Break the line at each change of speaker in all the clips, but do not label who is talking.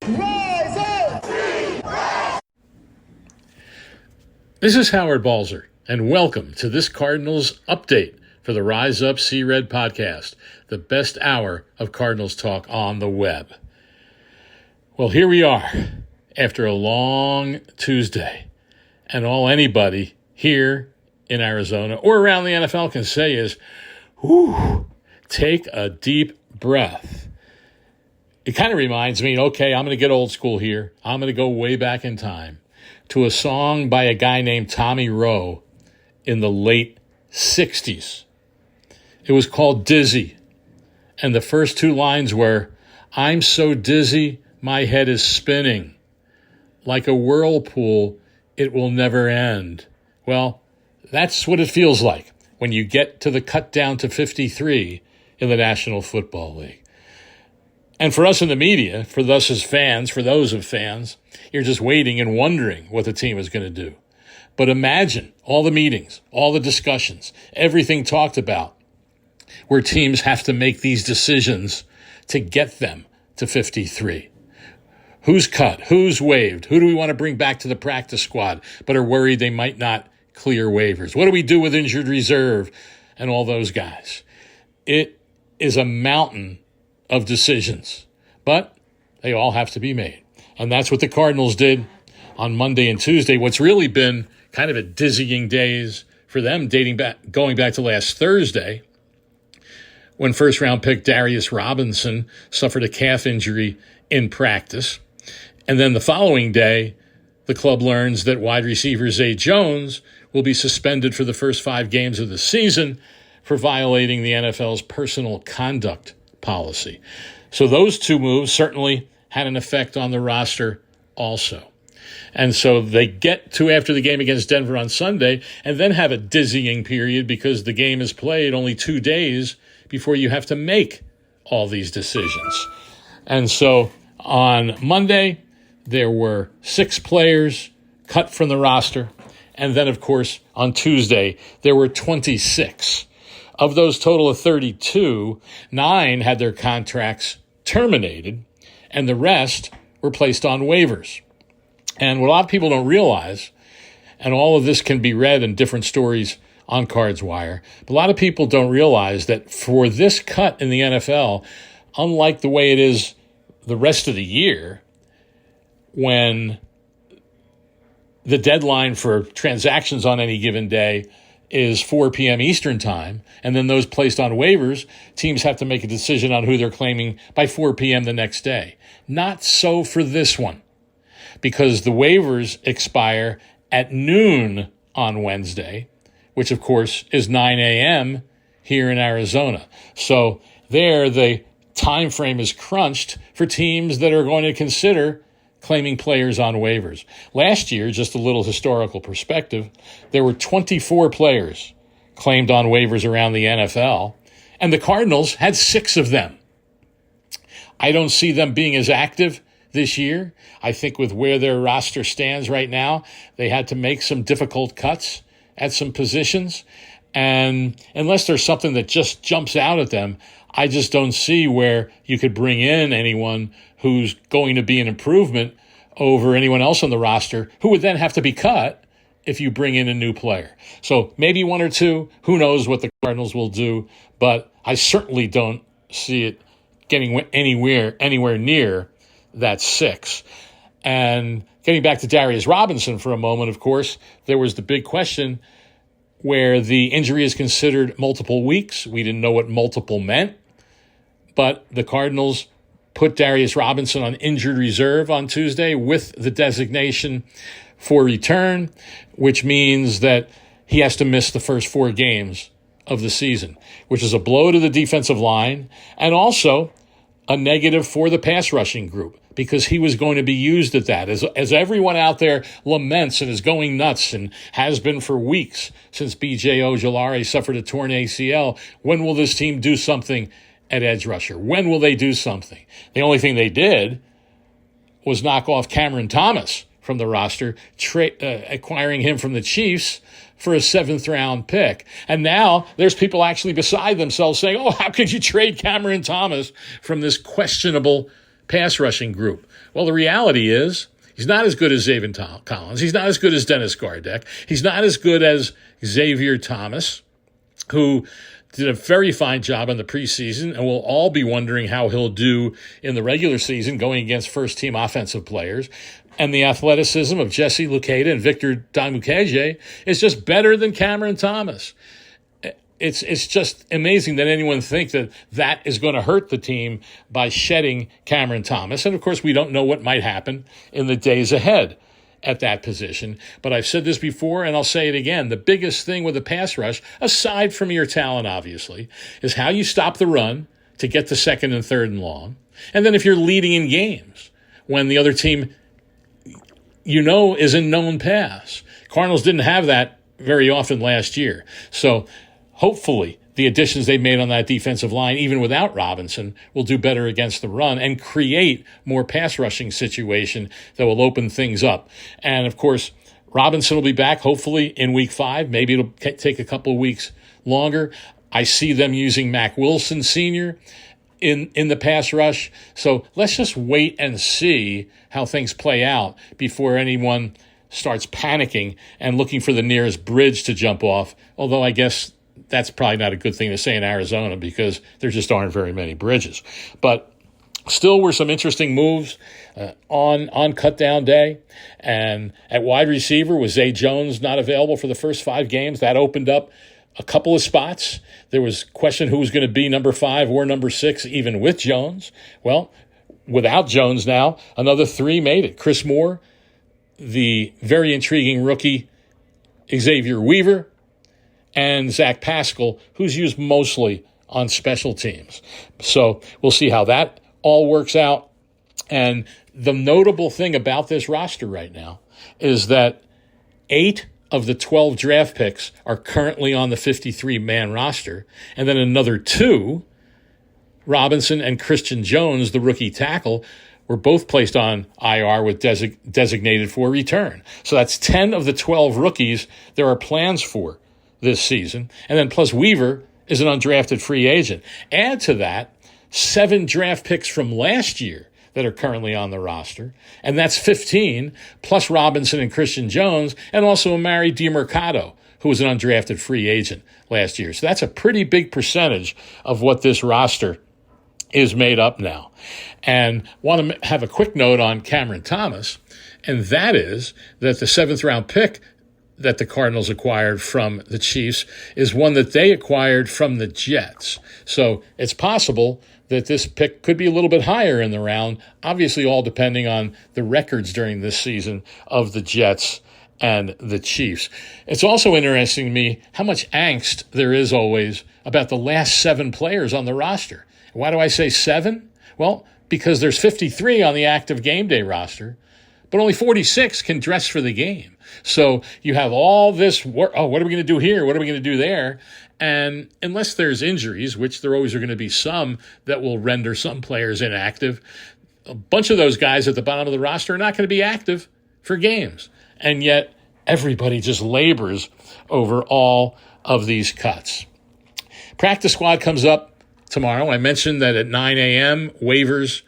Rise up!
This is Howard Balzer, and welcome to this Cardinals update for the Rise Up See Red podcast, the best hour of Cardinals talk on the web. Well, here we are after a long Tuesday, and all anybody here in Arizona or around the NFL can say is, whew, take a deep breath. It kind of reminds me, okay, I'm going to get old school here. I'm going to go way back in time to a song by a guy named Tommy Roe in the late 60s. It was called Dizzy, and the first two lines were, I'm so dizzy, my head is spinning. Like a whirlpool, it will never end. Well, that's what it feels like when you get to the cutdown to 53 in the National Football League. And for us in the media, for us as fans, for those of fans, you're just waiting and wondering what the team is going to do. But imagine all the meetings, all the discussions, everything talked about, where teams have to make these decisions to get them to 53. Who's cut? Who's waived? Who do we want to bring back to the practice squad but are worried they might not clear waivers? What do we do with injured reserve and all those guys? It is a mountain of decisions, but they all have to be made. And that's what the Cardinals did on Monday and Tuesday. What's really been kind of a dizzying days for them going back to last Thursday when first-round pick Darius Robinson suffered a calf injury in practice. And then the following day, the club learns that wide receiver Zay Jones will be suspended for the first 5 games of the season for violating the NFL's personal conduct policy. So those two moves certainly had an effect on the roster also. And so they get to after the game against Denver on Sunday and then have a dizzying period because the game is played only 2 days before you have to make all these decisions. And so on Monday, there were 6 players cut from the roster. And then, of course, on Tuesday, there were 26. Of those total of 32, 9 had their contracts terminated, and the rest were placed on waivers. And what a lot of people don't realize, and all of this can be read in different stories on Cards Wire, but a lot of people don't realize that for this cut in the NFL, unlike the way it is the rest of the year, when the deadline for transactions on any given day is 4 p.m. Eastern time, and then those placed on waivers, teams have to make a decision on who they're claiming by 4 p.m. the next day. Not so for this one, because the waivers expire at noon on Wednesday, which of course is 9 a.m. here in Arizona. So there, the time frame is crunched for teams that are going to consider claiming players on waivers. Last year, just a little historical perspective, there were 24 players claimed on waivers around the NFL, and the Cardinals had 6 of them. I don't see them being as active this year. I think with where their roster stands right now, they had to make some difficult cuts at some positions, and unless there's something that just jumps out at them, I just don't see where you could bring in anyone who's going to be an improvement over anyone else on the roster who would then have to be cut if you bring in a new player. So maybe 1 or 2, who knows what the Cardinals will do, but I certainly don't see it getting anywhere near that 6. And getting back to Darius Robinson for a moment, of course, there was the big question where the injury is considered multiple weeks. We didn't know what multiple meant, but the Cardinals put Darius Robinson on injured reserve on Tuesday with the designation for return, which means that he has to miss the first 4 games of the season, which is a blow to the defensive line and also a negative for the pass rushing group because he was going to be used at that. As everyone out there laments and is going nuts and has been for weeks since B.J. Ojulari suffered a torn ACL, when will this team do something at edge rusher? When will they do something? The only thing they did was knock off Cameron Thomas from the roster, acquiring him from the Chiefs for a 7th-round pick. And now there's people actually beside themselves saying, oh, how could you trade Cameron Thomas from this questionable pass rushing group. Well, the reality is he's not as good as Zaven Collins. He's not as good as Dennis Gardeck. He's not as good as Xavier Thomas, who did a very fine job in the preseason, and we'll all be wondering how he'll do in the regular season going against first-team offensive players. And the athleticism of Jesse Luketa and Victor Dimukeje is just better than Cameron Thomas. It's just amazing that anyone think that is going to hurt the team by shedding Cameron Thomas. And, of course, we don't know what might happen in the days ahead at that position. But I've said this before, and I'll say it again. The biggest thing with a pass rush, aside from your talent, obviously, is how you stop the run to get to second and third and long. And then if you're leading in games when the other team, is a known pass. Cardinals didn't have that very often last year. So hopefully the additions they've made on that defensive line, even without Robinson, will do better against the run and create more pass rushing situation that will open things up. And, of course, Robinson will be back hopefully in week 5. Maybe it'll take a couple of weeks longer. I see them using Mack Wilson Sr. in the pass rush. So let's just wait and see how things play out before anyone starts panicking and looking for the nearest bridge to jump off, although I guess that's probably not a good thing to say in Arizona because there just aren't very many bridges. But still were some interesting moves on cutdown day. And at wide receiver was Zay Jones not available for the first 5 games. That opened up a couple of spots. There was question who was going to be number 5 or number 6, even with Jones. Well, without Jones now, another 3 made it. Chris Moore, the very intriguing rookie Xavier Weaver, and Zach Pascal, who's used mostly on special teams. So we'll see how that all works out. And the notable thing about this roster right now is that 8 of the 12 draft picks are currently on the 53-man roster, and then another 2, Robinson and Christian Jones, the rookie tackle, were both placed on IR with designated for return. So that's 10 of the 12 rookies there are plans for this season. And then plus Weaver is an undrafted free agent. Add to that 7 draft picks from last year that are currently on the roster, and that's 15, plus Robinson and Christian Jones, and also Amari DiMercado, who was an undrafted free agent last year. So that's a pretty big percentage of what this roster is made up now. And want to have a quick note on Cameron Thomas, and that is that the 7th-round pick that the Cardinals acquired from the Chiefs is one that they acquired from the Jets. So it's possible that this pick could be a little bit higher in the round, obviously all depending on the records during this season of the Jets and the Chiefs. It's also interesting to me how much angst there is always about the last 7 players on the roster. Why do I say 7? Well, because there's 53 on the active game day roster, but only 46 can dress for the game. So you have all this work. Oh, what are we going to do here? What are we going to do there? And unless there's injuries, which there always are going to be some that will render some players inactive, a bunch of those guys at the bottom of the roster are not going to be active for games. And yet everybody just labors over all of these cuts. Practice squad comes up tomorrow. I mentioned that at 9 a.m., waivers,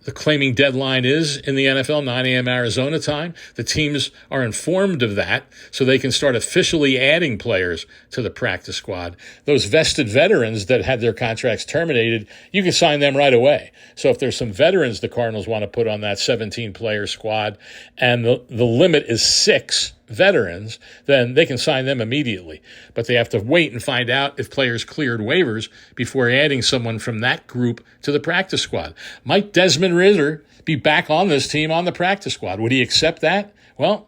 the claiming deadline is in the NFL, 9 a.m. Arizona time. The teams are informed of that so they can start officially adding players to the practice squad. Those vested veterans that had their contracts terminated, you can sign them right away. So if there's some veterans the Cardinals want to put on that 17-player squad and the limit is 6 veterans, then they can sign them immediately. But they have to wait and find out if players cleared waivers before adding someone from that group to the practice squad. Might Desmond Ridder be back on this team on the practice squad? Would he accept that? Well,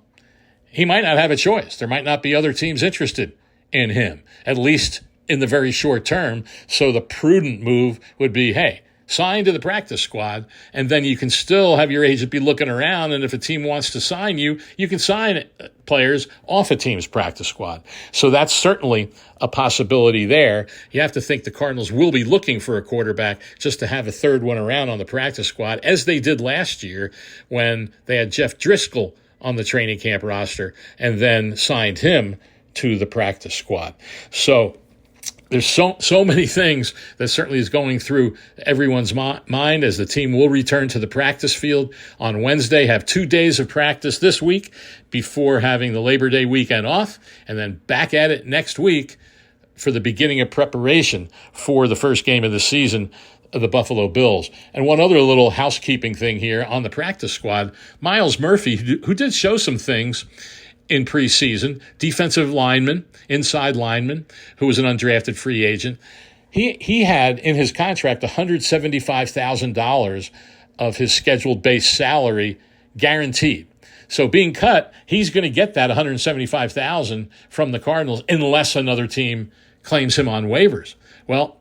he might not have a choice. There might not be other teams interested in him, at least in the very short term. So the prudent move would be, hey, sign to the practice squad, and then you can still have your agent be looking around, and if a team wants to sign you, you can sign players off a team's practice squad. So that's certainly a possibility there. You have to think the Cardinals will be looking for a quarterback just to have a third one around on the practice squad, as they did last year when they had Jeff Driscoll on the training camp roster and then signed him to the practice squad. So there's so many things that certainly is going through everyone's mind as the team will return to the practice field on Wednesday, have 2 days of practice this week before having the Labor Day weekend off, and then back at it next week for the beginning of preparation for the first game of the season of the Buffalo Bills. And one other little housekeeping thing here on the practice squad, Miles Murphy, who did show some things in preseason, defensive lineman, inside lineman, who was an undrafted free agent. He had in his contract $175,000 of his scheduled base salary guaranteed. So being cut, he's going to get that $175,000 from the Cardinals unless another team claims him on waivers. Well,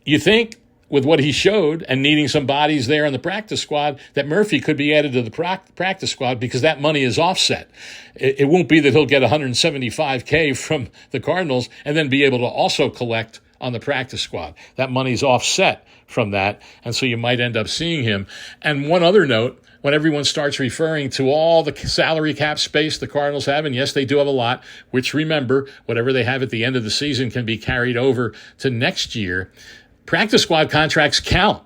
you think with what he showed and needing some bodies there in the practice squad, that Murphy could be added to the practice squad because that money is offset. It won't be that he'll get $175K from the Cardinals and then be able to also collect on the practice squad. That money's offset from that, and so you might end up seeing him. And one other note, when everyone starts referring to all the salary cap space the Cardinals have, and yes, they do have a lot, which remember, whatever they have at the end of the season can be carried over to next year. Practice squad contracts count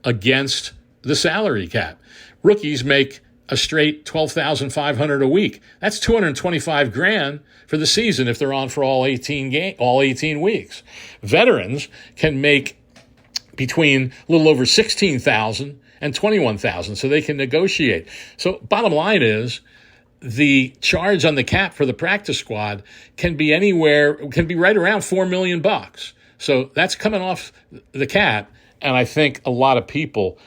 against the salary cap. Rookies make a straight $12,500 a week. That's $225,000 for the season if they're on for all 18 weeks. Veterans can make between a little over $16,000 and $21,000, so they can negotiate. So bottom line is, the charge on the cap for the practice squad can be right around $4 million. So that's coming off the cap, and I think a lot of people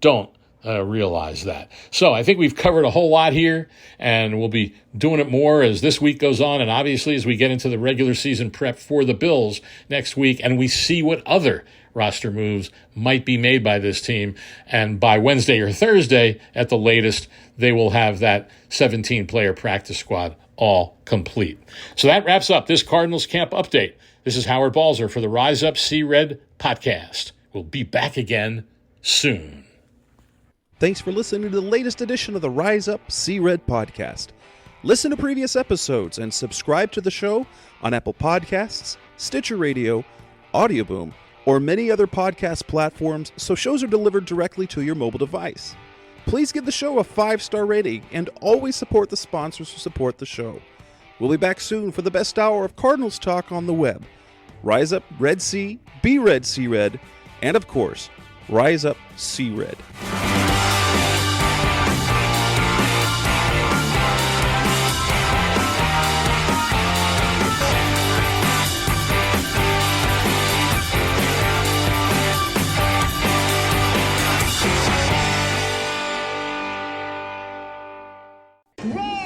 don't realize that. So I think we've covered a whole lot here, and we'll be doing it more as this week goes on, and obviously as we get into the regular season prep for the Bills next week, and we see what other roster moves might be made by this team. And by Wednesday or Thursday, at the latest, they will have that 17-player practice squad all complete. So that wraps up this Cardinals camp update. This is Howard Balzer for the Rise Up See Red podcast. We'll be back again soon.
Thanks for listening to the latest edition of the Rise Up See Red podcast. Listen to previous episodes and subscribe to the show on Apple Podcasts, Stitcher Radio, Audioboom, or many other podcast platforms so shows are delivered directly to your mobile device. Please give the show a 5-star rating and always support the sponsors who support the show. We'll be back soon for the best hour of Cardinals talk on the web. Rise up, Red Sea, be Red, See Red, and of course, Rise Up, See Red.
Rise